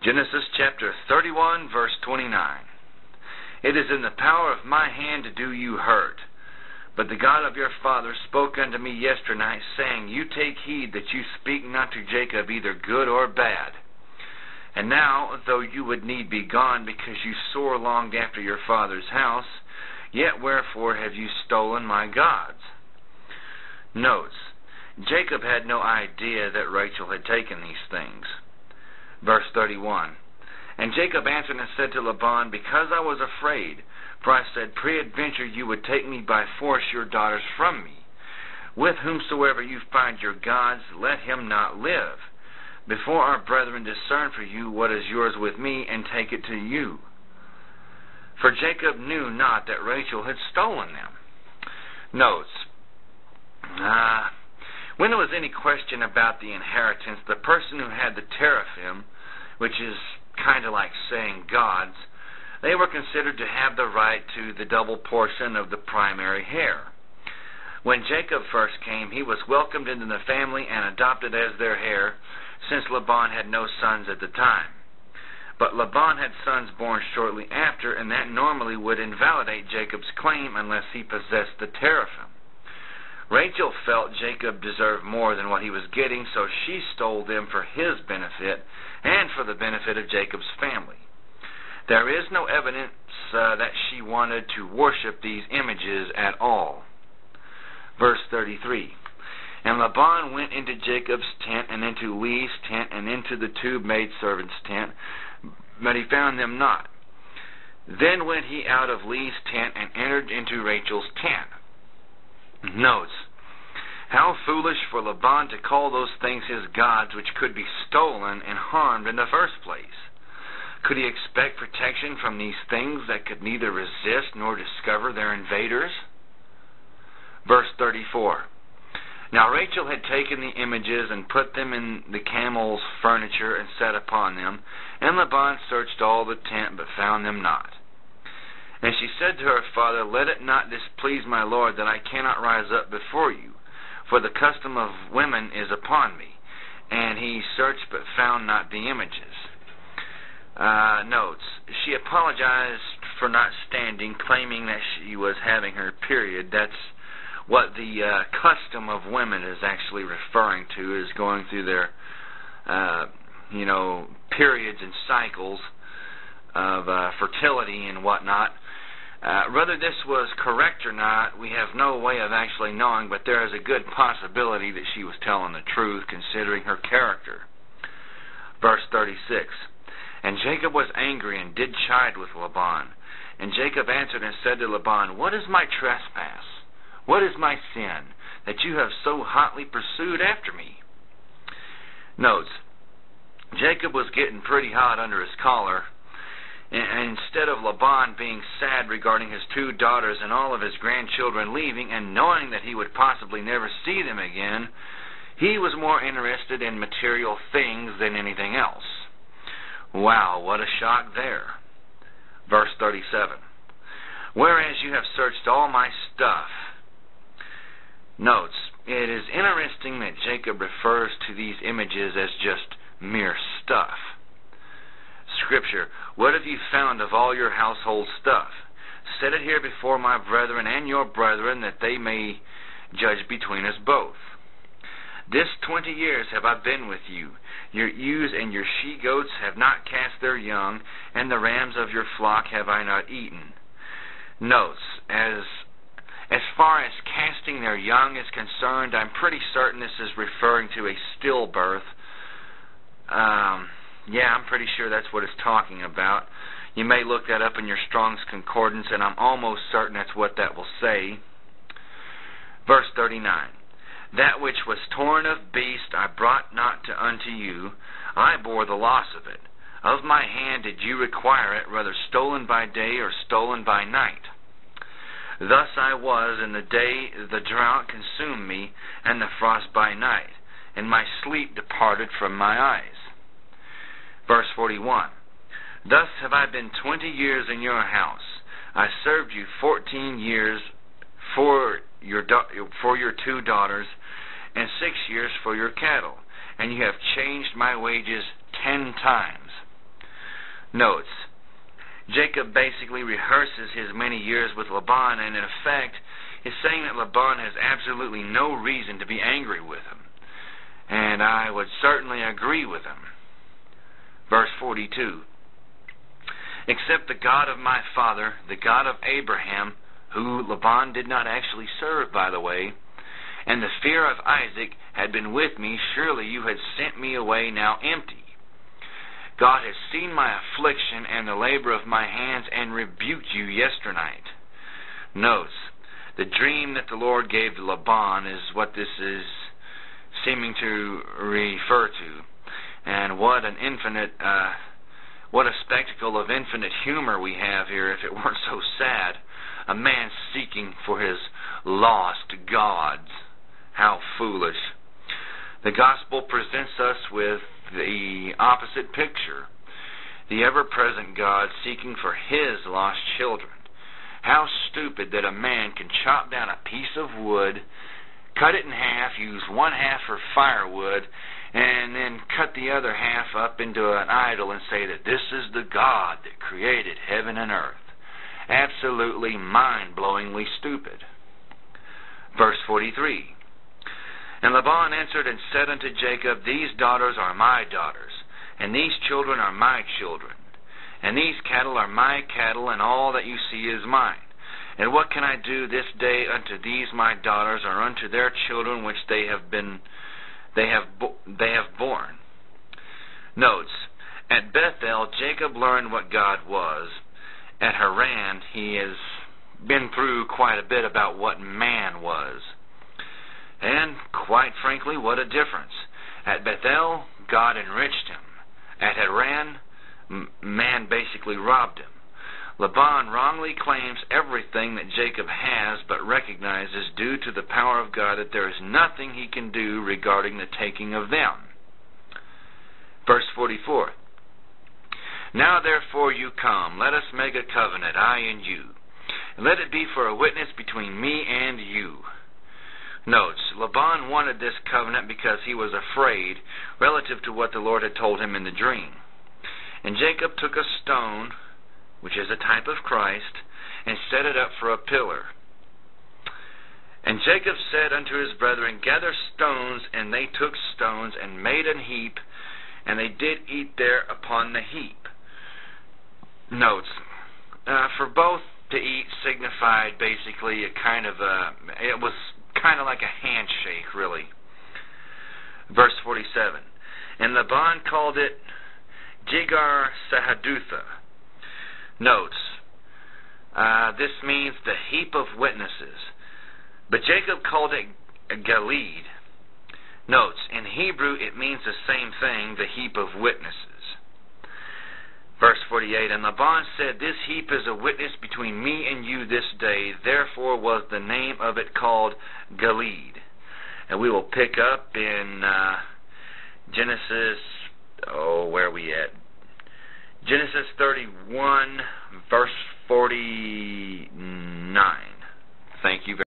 Genesis chapter 31, verse 29. It is in the power of my hand to do you hurt. But the God of your father spoke unto me yesternight, saying, You take heed that you speak not to Jacob either good or bad. And now, though you would need be gone, because you sore longed after your father's house, yet wherefore have you stolen my gods? Notes, Jacob had no idea that Rachel had taken these things. Verse 31. And Jacob answered and said to Laban, Because I was afraid, for I said, Peradventure you would take me by force your daughters from me. With whomsoever you find your gods, let him not live. Before our brethren discern for you what is yours with me, and take it to you. For Jacob knew not that Rachel had stolen them. Notes, when there was any question about the inheritance, the person who had the teraphim, which is kind of like saying gods, they were considered to have the right to the double portion of the primary heir. When Jacob first came, he was welcomed into the family and adopted as their heir, since Laban had no sons at the time. But Laban had sons born shortly after, and that normally would invalidate Jacob's claim unless he possessed the teraphim. Rachel felt Jacob deserved more than what he was getting, so she stole them for his benefit and for the benefit of Jacob's family. There is no evidence that she wanted to worship these images at all. Verse 33. And Laban went into Jacob's tent, and into Leah's tent, and into the two maidservants' tent, but he found them not. Then went he out of Leah's tent, and entered into Rachel's tent. Notes, how foolish for Laban to call those things his gods which could be stolen and harmed in the first place. Could he expect protection from these things that could neither resist nor discover their invaders? Verse 34. Now Rachel had taken the images and put them in the camel's furniture and sat upon them, and Laban searched all the tent, but found them not. And she said to her father, Let it not displease my lord that I cannot rise up before you, for the custom of women is upon me. And he searched, but found not the images. Notes, she apologized for not standing, claiming that she was having her period. That's what the custom of women is actually referring to, is going through their, periods and cycles of fertility and whatnot. Whether this was correct or not, we have no way of actually knowing, but there is a good possibility that she was telling the truth, considering her character. Verse 36. And Jacob was angry and did chide with Laban. And Jacob answered and said to Laban, What is my trespass? What is my sin, that you have so hotly pursued after me? Notes, Jacob was getting pretty hot under his collar, and instead of Laban being sad regarding his two daughters and all of his grandchildren leaving, and knowing that he would possibly never see them again, he was more interested in material things than anything else. Wow, what a shock there. Verse 37. Whereas you have searched all my stuff. Notes, it is interesting that Jacob refers to these images as just mere stuff. Scripture, what have you found of all your household stuff? Set it here before my brethren and your brethren, that they may judge between us both. This 20 years have I been with you. Your ewes and your she-goats have not cast their young, and the rams of your flock have I not eaten. Notes, as far as casting their young is concerned, I'm pretty certain this is referring to a stillbirth. I'm pretty sure that's what it's talking about. You may look that up in your Strong's Concordance, and I'm almost certain that's what that will say. Verse 39. That which was torn of beast I brought not unto you, I bore the loss of it. Of my hand did you require it, whether stolen by day or stolen by night. Thus I was in the day the drought consumed me, and the frost by night, and my sleep departed from my eyes. Verse 41. Thus have I been 20 years in your house. I served you 14 years for your two daughters, and 6 years for your cattle, and you have changed my wages 10 times. Notes, Jacob basically rehearses his many years with Laban, and in effect is saying that Laban has absolutely no reason to be angry with him. And I would certainly agree with him. Verse 42. Except the God of my father, the God of Abraham, who Laban did not actually serve, by the way, and the fear of Isaac had been with me, surely you had sent me away now empty. God has seen my affliction and the labor of my hands and rebuked you yesternight. Notes, the dream that the Lord gave to Laban is what this is seeming to refer to. And what an what a spectacle of infinite humor we have here, if it weren't so sad. A man seeking for his lost gods. How foolish. The gospel presents us with the opposite picture. The ever-present God seeking for his lost children. How stupid that a man can chop down a piece of wood, cut it in half, use one half for firewood, and then cut the other half up into an idol and say that this is the God that created heaven and earth. Absolutely mind-blowingly stupid. Verse 43. And Laban answered and said unto Jacob, These daughters are my daughters, and these children are my children, and these cattle are my cattle, and all that you see is mine. And what can I do this day unto these my daughters, or unto their children which they have borne? Notes, at Bethel, Jacob learned what God was. At Haran, he has been through quite a bit about what man was. And, quite frankly, what a difference. At Bethel, God enriched him. At Haran, man basically robbed him. Laban wrongly claims everything that Jacob has, but recognizes, due to the power of God, that there is nothing he can do regarding the taking of them. Verse 44. Now therefore you come, let us make a covenant, I and you, and let it be for a witness between me and you. Notes, Laban wanted this covenant because he was afraid relative to what the Lord had told him in the dream. And Jacob took a stone, which is a type of Christ, and set it up for a pillar. And Jacob said unto his brethren, Gather stones, and they took stones, and made an heap, and they did eat there upon the heap. Notes, for both to eat signified basically it was kind of like a handshake, really. Verse 47. And Laban called it Jegar Sahadutha. Notes, this means the heap of witnesses. But Jacob called it Gilead. Notes, in Hebrew it means the same thing, the heap of witnesses. Verse 48, And Laban said, This heap is a witness between me and you this day. Therefore was the name of it called Gilead. And we will pick up in Genesis, where are we at? Genesis 31, verse 49. Thank you very much.